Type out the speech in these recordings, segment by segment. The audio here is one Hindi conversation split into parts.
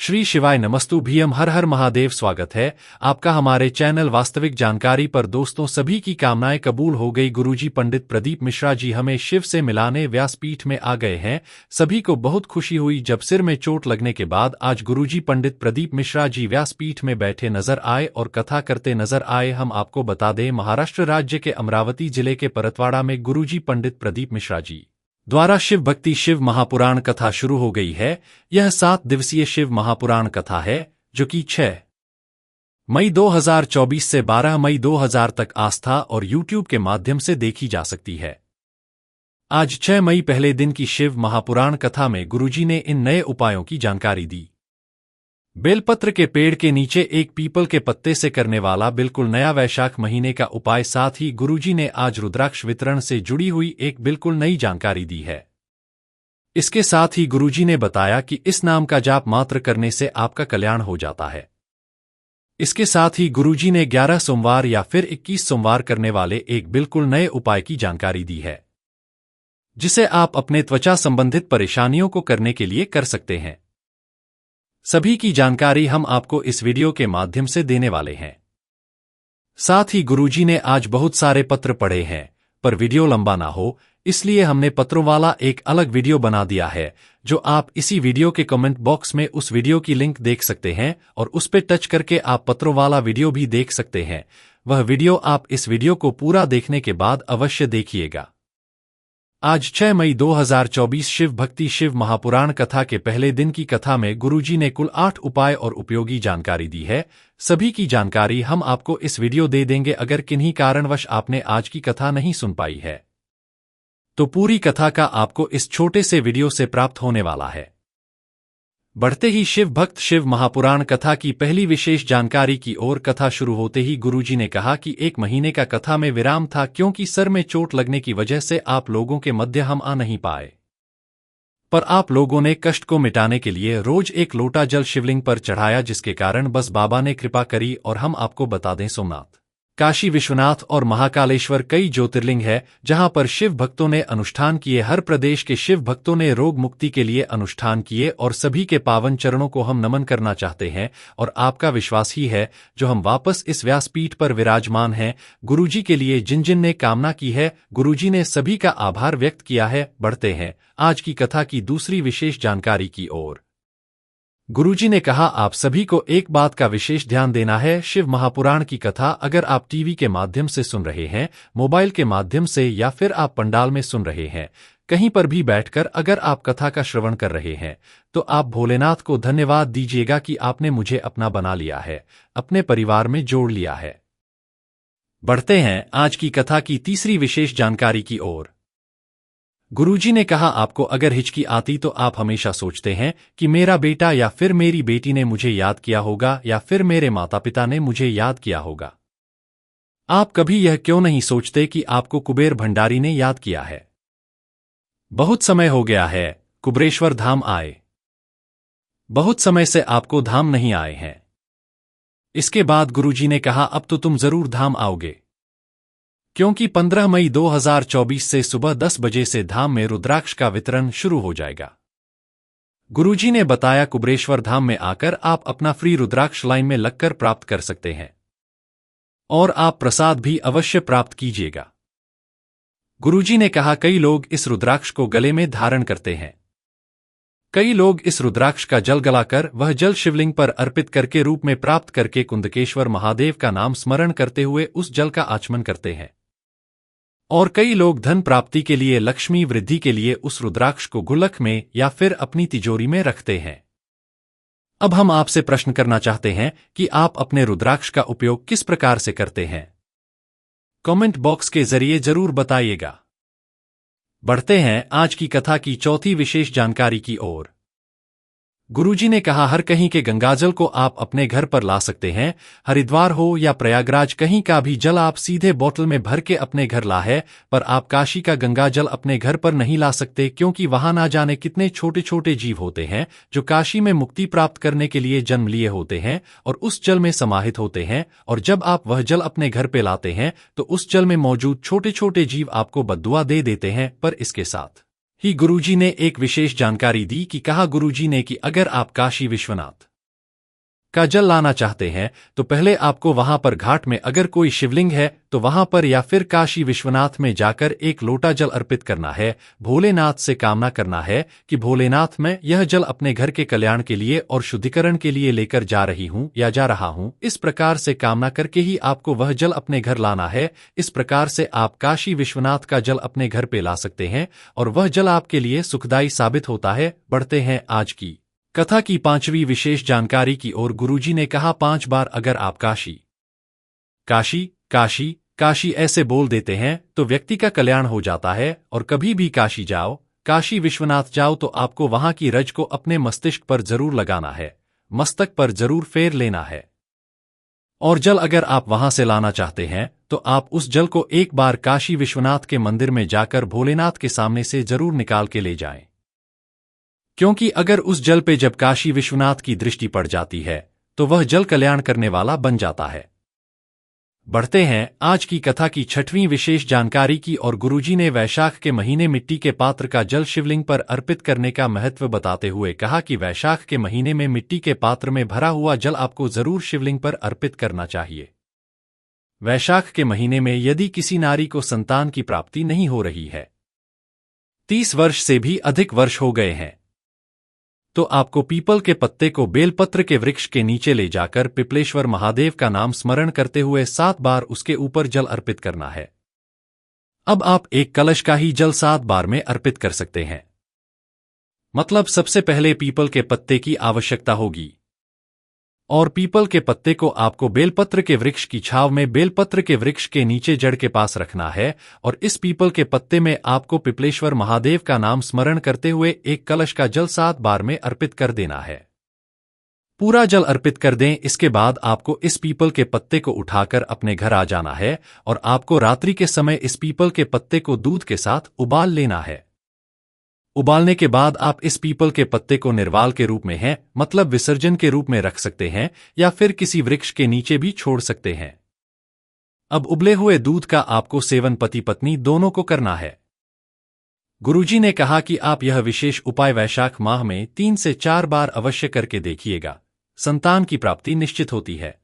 श्री शिवाय नमस्तु भीम हर हर महादेव। स्वागत है आपका हमारे चैनल वास्तविक जानकारी पर। दोस्तों, सभी की कामनाएं कबूल हो गई। गुरुजी पंडित प्रदीप मिश्रा जी हमें शिव से मिलाने व्यासपीठ में आ गए हैं। सभी को बहुत खुशी हुई जब सिर में चोट लगने के बाद आज गुरुजी पंडित प्रदीप मिश्रा जी व्यासपीठ में बैठे नजर आए और कथा करते नजर आए। हम आपको बता दें, महाराष्ट्र राज्य के अमरावती जिले के परतवाड़ा में गुरुजी पंडित प्रदीप मिश्रा जी द्वारा शिव भक्ति शिव महापुराण कथा शुरू हो गई है। यह 7 दिवसीय शिव महापुराण कथा है जो कि 6 मई 2024 से 12 मई 2000 तक आस्था और YouTube के माध्यम से देखी जा सकती है। आज 6 मई पहले दिन की शिव महापुराण कथा में गुरुजी ने इन नए उपायों की जानकारी दी। बेलपत्र के पेड़ के नीचे एक पीपल के पत्ते से करने वाला बिल्कुल नया वैशाख महीने का उपाय। साथ ही गुरुजी ने आज रुद्राक्ष वितरण से जुड़ी हुई एक बिल्कुल नई जानकारी दी है। इसके साथ ही गुरुजी ने बताया कि इस नाम का जाप मात्र करने से आपका कल्याण हो जाता है। इसके साथ ही गुरुजी ने 11 सोमवार या फिर 21 सोमवार करने वाले एक बिल्कुल नए उपाय की जानकारी दी है, जिसे आप अपने त्वचा संबंधित परेशानियों को करने के लिए कर सकते हैं। सभी की जानकारी हम आपको इस वीडियो के माध्यम से देने वाले हैं। साथ ही गुरुजी ने आज बहुत सारे पत्र पढ़े हैं, पर वीडियो लंबा ना हो इसलिए हमने पत्रों वाला एक अलग वीडियो बना दिया है, जो आप इसी वीडियो के कमेंट बॉक्स में उस वीडियो की लिंक देख सकते हैं और उस पर टच करके आप पत्रों वाला वीडियो भी देख सकते हैं। वह वीडियो आप इस वीडियो को पूरा देखने के बाद अवश्य देखिएगा। आज 6 मई 2024 शिव भक्ति शिव महापुराण कथा के पहले दिन की कथा में गुरुजी ने कुल 8 उपाय और उपयोगी जानकारी दी है। सभी की जानकारी हम आपको इस वीडियो दे देंगे। अगर किन्हीं कारणवश आपने आज की कथा नहीं सुन पाई है तो पूरी कथा का आपको इस छोटे से वीडियो से प्राप्त होने वाला है। बढ़ते ही शिव भक्त शिव महापुराण कथा की पहली विशेष जानकारी की ओर। कथा शुरू होते ही गुरुजी ने कहा कि 1 महीने का कथा में विराम था, क्योंकि सर में चोट लगने की वजह से आप लोगों के मध्य हम आ नहीं पाए। पर आप लोगों ने कष्ट को मिटाने के लिए रोज 1 लोटा जल शिवलिंग पर चढ़ाया, जिसके कारण बस बाबा ने कृपा करी। और हम आपको बता दें, सोमनाथ, काशी विश्वनाथ और महाकालेश्वर कई ज्योतिर्लिंग है जहां पर शिव भक्तों ने अनुष्ठान किए। हर प्रदेश के शिव भक्तों ने रोग मुक्ति के लिए अनुष्ठान किए और सभी के पावन चरणों को हम नमन करना चाहते हैं। और आपका विश्वास ही है जो हम वापस इस व्यासपीठ पर विराजमान हैं। गुरुजी के लिए जिन जिन ने कामना की है, गुरुजी ने सभी का आभार व्यक्त किया है। बढ़ते हैं आज की कथा की दूसरी विशेष जानकारी की ओर। गुरुजी ने कहा, आप सभी को एक बात का विशेष ध्यान देना है। शिव महापुराण की कथा अगर आप टीवी के माध्यम से सुन रहे हैं, मोबाइल के माध्यम से, या फिर आप पंडाल में सुन रहे हैं, कहीं पर भी बैठकर अगर आप कथा का श्रवण कर रहे हैं, तो आप भोलेनाथ को धन्यवाद दीजिएगा कि आपने मुझे अपना बना लिया है, अपने परिवार में जोड़ लिया है। बढ़ते हैं आज की कथा की तीसरी विशेष जानकारी की ओर। गुरुजी ने कहा, आपको अगर हिचकी आती तो आप हमेशा सोचते हैं कि मेरा बेटा या फिर मेरी बेटी ने मुझे याद किया होगा या फिर मेरे माता पिता ने मुझे याद किया होगा। आप कभी यह क्यों नहीं सोचते कि आपको कुबेर भंडारी ने याद किया है? बहुत समय हो गया है कुबेरेश्वर धाम आए, बहुत समय से आपको धाम नहीं आए हैं। इसके बाद गुरुजी ने कहा, अब तो तुम जरूर धाम आओगे, क्योंकि 15 मई 2024 से सुबह 10 बजे से धाम में रुद्राक्ष का वितरण शुरू हो जाएगा। गुरुजी ने बताया, कुबेरेश्वर धाम में आकर आप अपना फ्री रुद्राक्ष लाइन में लगकर प्राप्त कर सकते हैं और आप प्रसाद भी अवश्य प्राप्त कीजिएगा। गुरुजी ने कहा, कई लोग इस रुद्राक्ष को गले में धारण करते हैं। कई लोग इस रुद्राक्ष का जल गलाकर वह जल शिवलिंग पर अर्पित करके रूप में प्राप्त करके कुंदकेश्वर महादेव का नाम स्मरण करते हुए उस जल का आचमन करते हैं। और कई लोग धन प्राप्ति के लिए, लक्ष्मी वृद्धि के लिए उस रुद्राक्ष को गुल्लक में या फिर अपनी तिजोरी में रखते हैं। अब हम आपसे प्रश्न करना चाहते हैं कि आप अपने रुद्राक्ष का उपयोग किस प्रकार से करते हैं? कमेंट बॉक्स के जरिए जरूर बताइएगा। बढ़ते हैं आज की कथा की चौथी विशेष जानकारी की ओर। गुरुजी ने कहा, हर कहीं के गंगाजल को आप अपने घर पर ला सकते हैं। हरिद्वार हो या प्रयागराज, कहीं का भी जल आप सीधे बोतल में भर के अपने घर ला है। पर आप काशी का गंगाजल अपने घर पर नहीं ला सकते, क्योंकि वहां ना जाने कितने छोटे छोटे जीव होते हैं जो काशी में मुक्ति प्राप्त करने के लिए जन्म लिए होते हैं और उस जल में समाहित होते हैं। और जब आप वह जल अपने घर पे लाते हैं तो उस जल में मौजूद छोटे छोटे जीव आपको बद्दुआ दे देते हैं। पर इसके साथ ही गुरुजी ने एक विशेष जानकारी दी कि कहा गुरुजी ने कि अगर आप काशी विश्वनाथ का जल लाना चाहते हैं तो पहले आपको वहां पर घाट में अगर कोई शिवलिंग है तो वहां पर या फिर काशी विश्वनाथ में जाकर एक लोटा जल अर्पित करना है। भोलेनाथ से कामना करना है कि भोलेनाथ, मैं यह जल अपने घर के कल्याण के लिए और शुद्धिकरण के लिए लेकर जा रही हूं या जा रहा हूं। इस प्रकार से कामना करके ही आपको वह जल अपने घर लाना है। इस प्रकार से आप काशी विश्वनाथ का जल अपने घर पे ला सकते हैं और वह जल आपके लिए सुखदायी साबित होता है। बढ़ते हैं आज की कथा की 5वीं विशेष जानकारी की ओर। गुरुजी ने कहा 5 बार अगर आप काशी काशी काशी काशी ऐसे बोल देते हैं तो व्यक्ति का कल्याण हो जाता है। और कभी भी काशी जाओ, काशी विश्वनाथ जाओ तो आपको वहां की रज को अपने मस्तिष्क पर जरूर लगाना है, मस्तक पर जरूर फेर लेना है। और जल अगर आप वहां से लाना चाहते हैं तो आप उस जल को एक बार काशी विश्वनाथ के मंदिर में जाकर भोलेनाथ के सामने से जरूर निकाल के ले जाएं। क्योंकि अगर उस जल पे जब काशी विश्वनाथ की दृष्टि पड़ जाती है तो वह जल कल्याण करने वाला बन जाता है। बढ़ते हैं आज की कथा की 6वीं विशेष जानकारी की और। गुरुजी ने वैशाख के महीने मिट्टी के पात्र का जल शिवलिंग पर अर्पित करने का महत्व बताते हुए कहा कि वैशाख के महीने में मिट्टी के पात्र में भरा हुआ जल आपको जरूर शिवलिंग पर अर्पित करना चाहिए। वैशाख के महीने में यदि किसी नारी को संतान की प्राप्ति नहीं हो रही है, 30 वर्ष से भी अधिक वर्ष हो गए हैं, तो आपको पीपल के पत्ते को बेलपत्र के वृक्ष के नीचे ले जाकर पिपलेश्वर महादेव का नाम स्मरण करते हुए 7 बार उसके ऊपर जल अर्पित करना है। अब आप एक कलश का ही जल 7 बार में अर्पित कर सकते हैं। मतलब सबसे पहले पीपल के पत्ते की आवश्यकता होगी और पीपल के पत्ते को आपको बेलपत्र के वृक्ष की छांव में बेलपत्र के वृक्ष के नीचे जड़ के पास रखना है। और इस पीपल के पत्ते में आपको पिपलेश्वर महादेव का नाम स्मरण करते हुए एक कलश का जल 7 बार में अर्पित कर देना है। पूरा जल अर्पित कर दें। इसके बाद आपको इस पीपल के पत्ते को उठाकर अपने घर आ जाना है और आपको रात्रि के समय इस पीपल के पत्ते को दूध के साथ उबाल लेना है। उबालने के बाद आप इस पीपल के पत्ते को निर्वाल के रूप में है, मतलब विसर्जन के रूप में रख सकते हैं या फिर किसी वृक्ष के नीचे भी छोड़ सकते हैं। अब उबले हुए दूध का आपको सेवन पति पत्नी दोनों को करना है। गुरुजी ने कहा कि आप यह विशेष उपाय वैशाख माह में 3 से 4 बार अवश्य करके देखिएगा, संतान की प्राप्ति निश्चित होती है।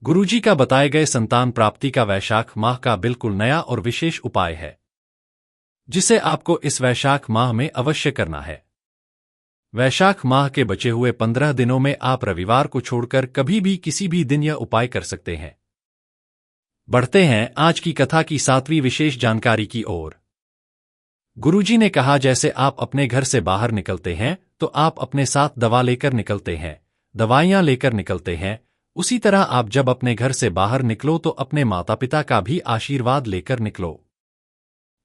गुरुजी का बताए गए संतान प्राप्ति का वैशाख माह का बिल्कुल नया और विशेष उपाय है, जिसे आपको इस वैशाख माह में अवश्य करना है। वैशाख माह के बचे हुए 15 दिनों में आप रविवार को छोड़कर कभी भी किसी भी दिन यह उपाय कर सकते हैं। बढ़ते हैं आज की कथा की 7वीं विशेष जानकारी की ओर। गुरुजी ने कहा जैसे आप अपने घर से बाहर निकलते हैं तो आप अपने साथ दवा लेकर निकलते हैं, दवाइयां लेकर निकलते हैं, उसी तरह आप जब अपने घर से बाहर निकलो तो अपने माता पिता का भी आशीर्वाद लेकर निकलो।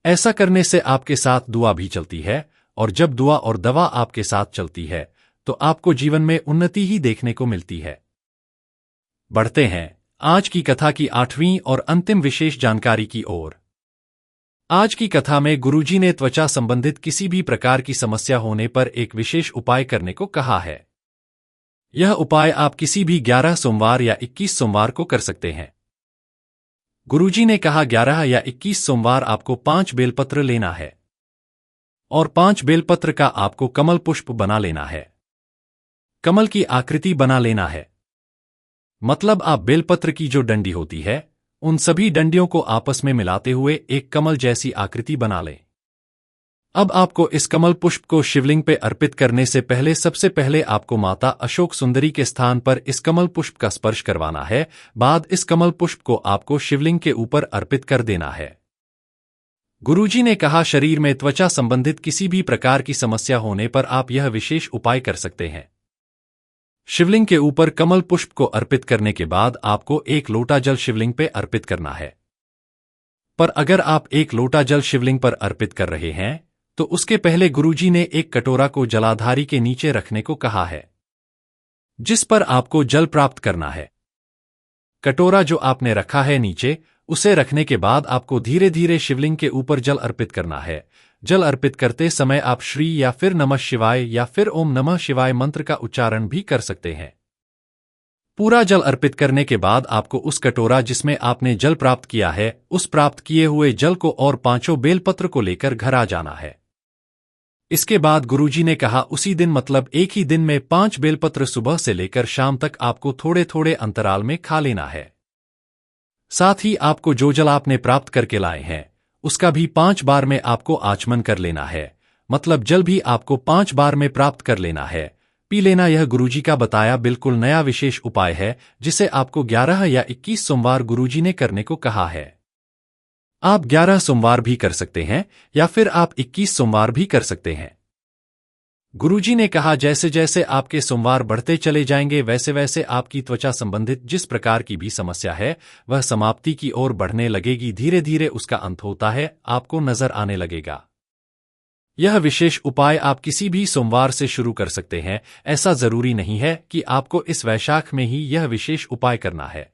ऐसा करने से आपके साथ दुआ भी चलती है और जब दुआ और दवा आपके साथ चलती है तो आपको जीवन में उन्नति ही देखने को मिलती है। बढ़ते हैं आज की कथा की 8वीं और अंतिम विशेष जानकारी की ओर। आज की कथा में गुरुजी ने त्वचा संबंधित किसी भी प्रकार की समस्या होने पर एक विशेष उपाय करने को कहा है। यह उपाय आप किसी भी 11 सोमवार या 21 सोमवार को कर सकते हैं। गुरुजी ने कहा 11 या 21 सोमवार आपको 5 बेलपत्र लेना है और 5 बेलपत्र का आपको कमल पुष्प बना लेना है, कमल की आकृति बना लेना है। मतलब आप बेलपत्र की जो डंडी होती है उन सभी डंडियों को आपस में मिलाते हुए एक कमल जैसी आकृति बना लें। अब आपको इस कमल पुष्प को शिवलिंग पे अर्पित करने से पहले सबसे पहले आपको माता अशोक सुंदरी के स्थान पर इस कमल पुष्प का स्पर्श करवाना है। बाद इस कमल पुष्प को आपको शिवलिंग के ऊपर अर्पित कर देना है। गुरुजी ने कहा शरीर में त्वचा संबंधित किसी भी प्रकार की समस्या होने पर आप यह विशेष उपाय कर सकते हैं। शिवलिंग के ऊपर कमल पुष्प को अर्पित करने के बाद आपको 1 लोटा जल शिवलिंग पे अर्पित करना है। पर अगर आप 1 लोटा जल शिवलिंग पर अर्पित कर रहे हैं तो उसके पहले गुरुजी ने एक कटोरा को जलाधारी के नीचे रखने को कहा है, जिस पर आपको जल प्राप्त करना है। कटोरा जो आपने रखा है नीचे, उसे रखने के बाद आपको धीरे धीरे शिवलिंग के ऊपर जल अर्पित करना है। जल अर्पित करते समय आप श्री या फिर नमः शिवाय या फिर ओम नमः शिवाय मंत्र का उच्चारण भी कर सकते हैं। पूरा जल अर्पित करने के बाद आपको उस कटोरा जिसमें आपने जल प्राप्त किया है, उस प्राप्त किए हुए जल को और 5 बेलपत्र को लेकर घर आ जाना है। इसके बाद गुरुजी ने कहा उसी दिन मतलब एक ही दिन में 5 बेलपत्र सुबह से लेकर शाम तक आपको थोड़े थोड़े अंतराल में खा लेना है। साथ ही आपको जो जल आपने प्राप्त करके लाए हैं उसका भी 5 बार में आपको आचमन कर लेना है, मतलब जल भी आपको 5 बार में प्राप्त कर लेना है, पी लेना। यह गुरुजी का बताया बिल्कुल नया विशेष उपाय है जिसे आपको 11 या 21 सोमवार गुरुजी ने करने को कहा है। आप 11 सोमवार भी कर सकते हैं या फिर आप 21 सोमवार भी कर सकते हैं। गुरुजी ने कहा जैसे जैसे आपके सोमवार बढ़ते चले जाएंगे वैसे वैसे आपकी त्वचा संबंधित जिस प्रकार की भी समस्या है वह समाप्ति की ओर बढ़ने लगेगी, धीरे धीरे उसका अंत होता है आपको नजर आने लगेगा। यह विशेष उपाय आप किसी भी सोमवार से शुरू कर सकते हैं, ऐसा जरूरी नहीं है कि आपको इस वैशाख में ही यह विशेष उपाय करना है।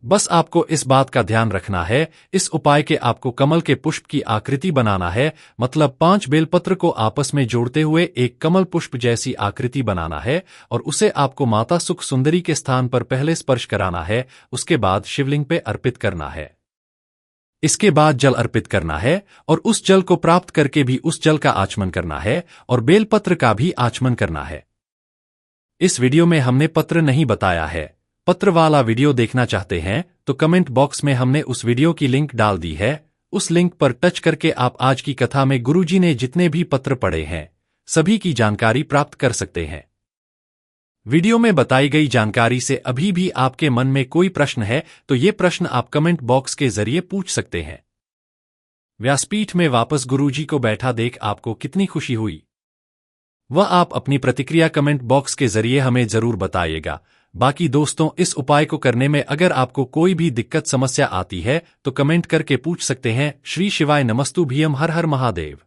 बस आपको इस बात का ध्यान रखना है, इस उपाय के आपको कमल के पुष्प की आकृति बनाना है, मतलब 5 बेलपत्र को आपस में जोड़ते हुए एक कमल पुष्प जैसी आकृति बनाना है और उसे आपको माता सुख सुंदरी के स्थान पर पहले स्पर्श कराना है, उसके बाद शिवलिंग पे अर्पित करना है। इसके बाद जल अर्पित करना है और उस जल को प्राप्त करके भी उस जल का आचमन करना है और बेलपत्र का भी आचमन करना है। इस वीडियो में हमने पत्र नहीं बताया है। पत्र वाला वीडियो देखना चाहते हैं तो कमेंट बॉक्स में हमने उस वीडियो की लिंक डाल दी है, उस लिंक पर टच करके आप आज की कथा में गुरुजी ने जितने भी पत्र पढ़े हैं सभी की जानकारी प्राप्त कर सकते हैं। वीडियो में बताई गई जानकारी से अभी भी आपके मन में कोई प्रश्न है तो ये प्रश्न आप कमेंट बॉक्स के जरिए पूछ सकते हैं। व्यासपीठ में वापस गुरुजी को बैठा देख आपको कितनी खुशी हुई वह आप अपनी प्रतिक्रिया कमेंट बॉक्स के जरिए हमें जरूर बताइएगा। बाकी दोस्तों, इस उपाय को करने में अगर आपको कोई भी दिक्कत समस्या आती है तो कमेंट करके पूछ सकते हैं। श्री शिवाय नमस्तुभ्यम, हर हर महादेव।